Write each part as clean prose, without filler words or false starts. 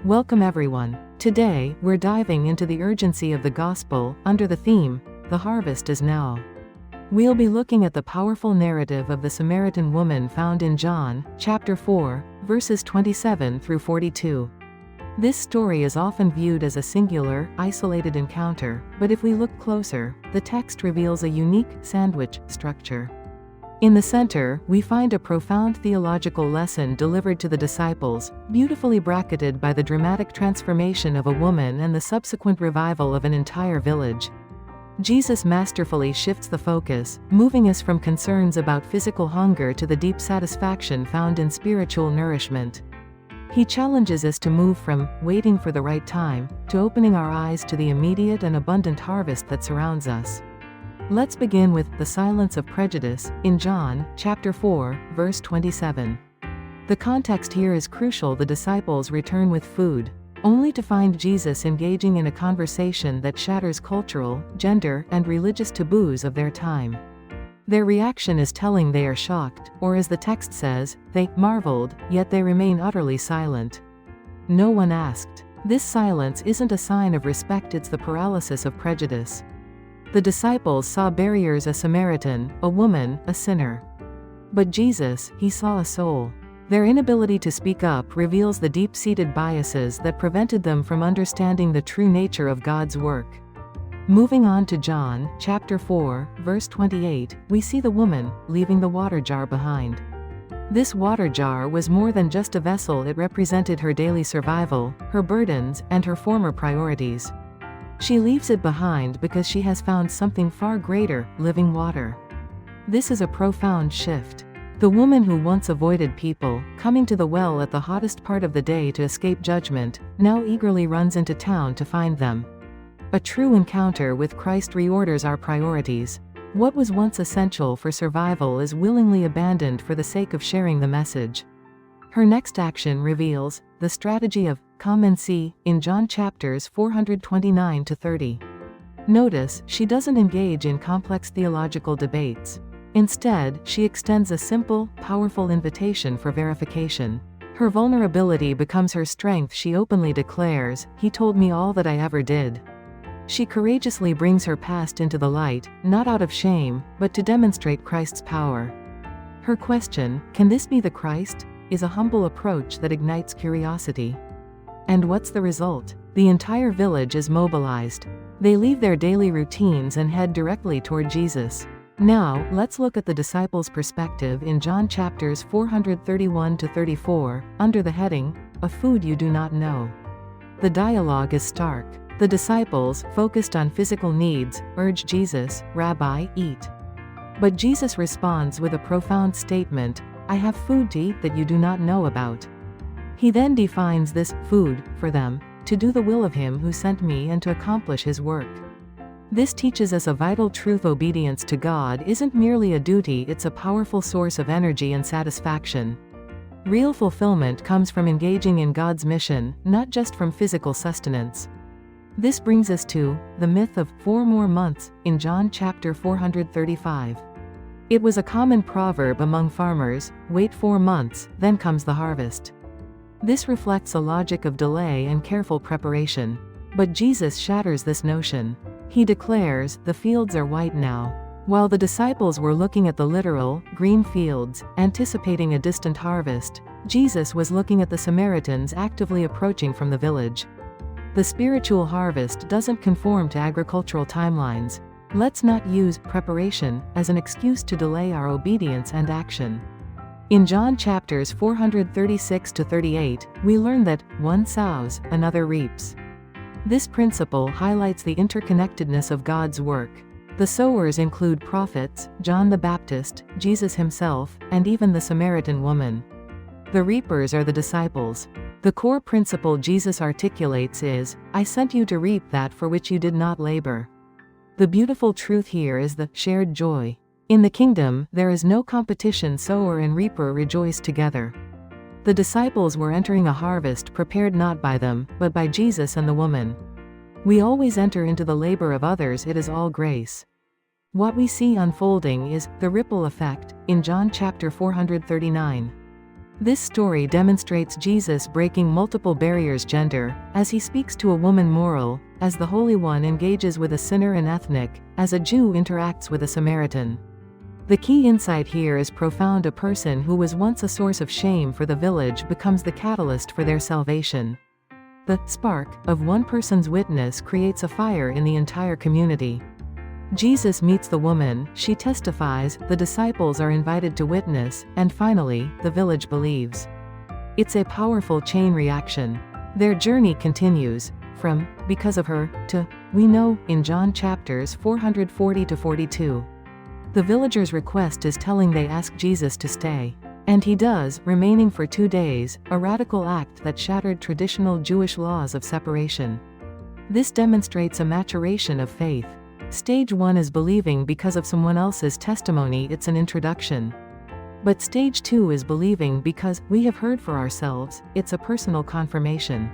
Welcome everyone. Today, we're diving into the urgency of the gospel, under the theme, The Harvest is Now. We'll be looking at the powerful narrative of the Samaritan woman found in John, chapter 4, verses 27 through 42. This story is often viewed as a singular, isolated encounter, but if we look closer, the text reveals a unique, sandwich structure. In the center, we find a profound theological lesson delivered to the disciples, beautifully bracketed by the dramatic transformation of a woman and the subsequent revival of an entire village. Jesus masterfully shifts the focus, moving us from concerns about physical hunger to the deep satisfaction found in spiritual nourishment. He challenges us to move from waiting for the right time to opening our eyes to the immediate and abundant harvest that surrounds us. Let's begin with the silence of prejudice, in John, chapter 4, verse 27. The context here is crucial. The disciples return with food, only to find Jesus engaging in a conversation that shatters cultural, gender, and religious taboos of their time. Their reaction is telling. They are shocked, or as the text says, they marveled, yet they remain utterly silent. No one asked. This silence isn't a sign of respect, it's the paralysis of prejudice. The disciples saw barriers: a Samaritan, a woman, a sinner. But Jesus, he saw a soul. Their inability to speak up reveals the deep-seated biases that prevented them from understanding the true nature of God's work. Moving on to John, chapter 4, verse 28, we see the woman, leaving the water jar behind. This water jar was more than just a vessel. It represented her daily survival, her burdens, and her former priorities. She leaves it behind because she has found something far greater: living water. This is a profound shift. The woman who once avoided people, coming to the well at the hottest part of the day to escape judgment, now eagerly runs into town to find them. A true encounter with Christ reorders our priorities. What was once essential for survival is willingly abandoned for the sake of sharing the message. Her next action reveals the strategy of come and see, in John chapters 429 to 30. Notice, she doesn't engage in complex theological debates. Instead, she extends a simple, powerful invitation for verification. Her vulnerability becomes her strength. She openly declares, "He told me all that I ever did." She courageously brings her past into the light, not out of shame, but to demonstrate Christ's power. Her question, "Can this be the Christ?" is a humble approach that ignites curiosity. And what's the result? The entire village is mobilized. They leave their daily routines and head directly toward Jesus. Now, let's look at the disciples' perspective in John chapters 431 to 34, under the heading, A Food You Do Not Know. The dialogue is stark. The disciples, focused on physical needs, urge Jesus, "Rabbi, eat." But Jesus responds with a profound statement, "I have food to eat that you do not know about." He then defines this food for them, to do the will of him who sent me and to accomplish his work. This teaches us a vital truth: obedience to God isn't merely a duty, it's a powerful source of energy and satisfaction. Real fulfillment comes from engaging in God's mission, not just from physical sustenance. This brings us to the myth of 4 more months, in John chapter 435. It was a common proverb among farmers: wait 4 months, then comes the harvest. This reflects a logic of delay and careful preparation. But Jesus shatters this notion. He declares, "The fields are white now." While the disciples were looking at the literal, green fields, anticipating a distant harvest, Jesus was looking at the Samaritans actively approaching from the village. The spiritual harvest doesn't conform to agricultural timelines. Let's not use preparation as an excuse to delay our obedience and action. In John chapters 436 to 38, we learn that one sows, another reaps. This principle highlights the interconnectedness of God's work. The sowers include prophets, John the Baptist, Jesus himself, and even the Samaritan woman. The reapers are the disciples. The core principle Jesus articulates is, "I sent you to reap that for which you did not labor." The beautiful truth here is the shared joy. In the kingdom, there is no competition. Sower and reaper rejoice together. The disciples were entering a harvest prepared not by them, but by Jesus and the woman. We always enter into the labor of others. It is all grace. What we see unfolding is the ripple effect, in John chapter 439. This story demonstrates Jesus breaking multiple barriers: gender, as he speaks to a woman; moral, as the Holy One engages with a sinner; and ethnic, as a Jew interacts with a Samaritan. The key insight here is profound: a person who was once a source of shame for the village becomes the catalyst for their salvation. The spark of one person's witness creates a fire in the entire community. Jesus meets the woman, she testifies, the disciples are invited to witness, and finally, the village believes. It's a powerful chain reaction. Their journey continues, from "because of her" to "we know" in John chapters 440 to 42. The villagers' request is telling. They ask Jesus to stay. And he does, remaining for 2 days, a radical act that shattered traditional Jewish laws of separation. This demonstrates a maturation of faith. Stage 1 is believing because of someone else's testimony. It's an introduction. But stage 2 is believing because we have heard for ourselves. It's a personal confirmation.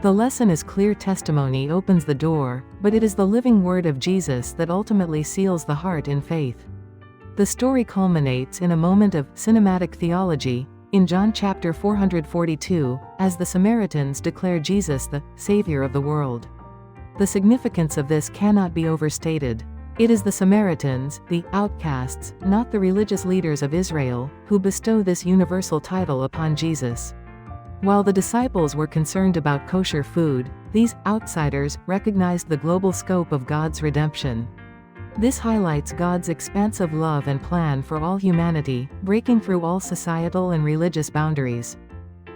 The lesson is clear: testimony opens the door, but it is the living word of Jesus that ultimately seals the heart in faith. The story culminates in a moment of cinematic theology, in John chapter 442, as the Samaritans declare Jesus the Savior of the world. The significance of this cannot be overstated. It is the Samaritans, the outcasts, not the religious leaders of Israel, who bestow this universal title upon Jesus. While the disciples were concerned about kosher food, these outsiders recognized the global scope of God's redemption. This highlights God's expansive love and plan for all humanity, breaking through all societal and religious boundaries.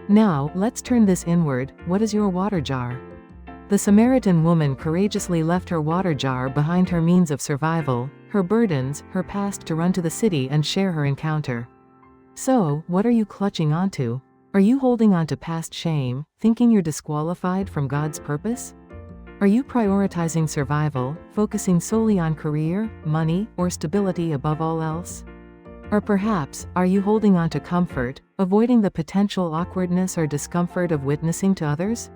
Now, let's turn this inward. What is your water jar? The Samaritan woman courageously left her water jar behind, her means of survival, her burdens, her past, to run to the city and share her encounter. So, what are you clutching onto? Are you holding on to past shame, thinking you're disqualified from God's purpose? Are you prioritizing survival, focusing solely on career, money, or stability above all else? Or perhaps, are you holding on to comfort, avoiding the potential awkwardness or discomfort of witnessing to others?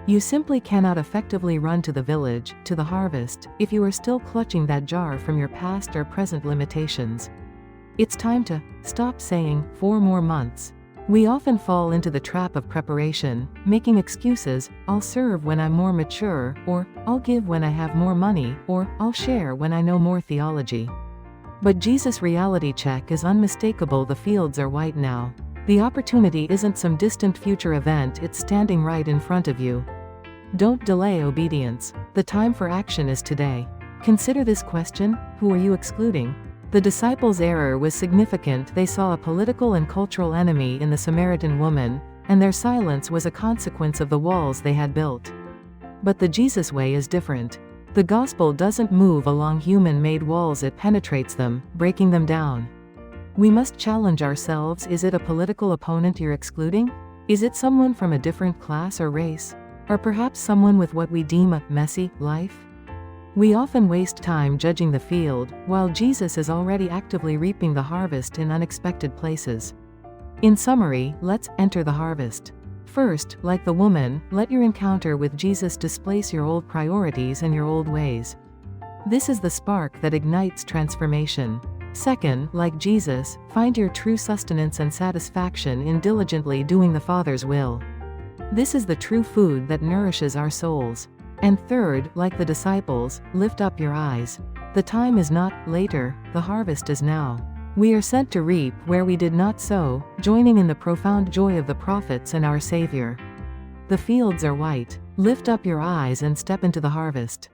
You simply cannot effectively run to the village, to the harvest, if you are still clutching that jar from your past or present limitations. It's time to stop saying 4 more months. We often fall into the trap of preparation, making excuses: I'll serve when I'm more mature, or I'll give when I have more money, or I'll share when I know more theology. But Jesus' reality check is unmistakable: the fields are white now. The opportunity isn't some distant future event, it's standing right in front of you. Don't delay obedience. The time for action is today. Consider this question: who are you excluding? The disciples' error was significant. They saw a political and cultural enemy in the Samaritan woman, and their silence was a consequence of the walls they had built. But the Jesus way is different. The gospel doesn't move along human-made walls, it penetrates them, breaking them down. We must challenge ourselves: is it a political opponent you're excluding? Is it someone from a different class or race? Or perhaps someone with what we deem a messy life? We often waste time judging the field, while Jesus is already actively reaping the harvest in unexpected places. In summary, let's enter the harvest. First, like the woman, let your encounter with Jesus displace your old priorities and your old ways. This is the spark that ignites transformation. Second, like Jesus, find your true sustenance and satisfaction in diligently doing the Father's will. This is the true food that nourishes our souls. And third, like the disciples, lift up your eyes. The time is not later, the harvest is now. We are sent to reap where we did not sow, joining in the profound joy of the prophets and our Savior. The fields are white. Lift up your eyes and step into the harvest.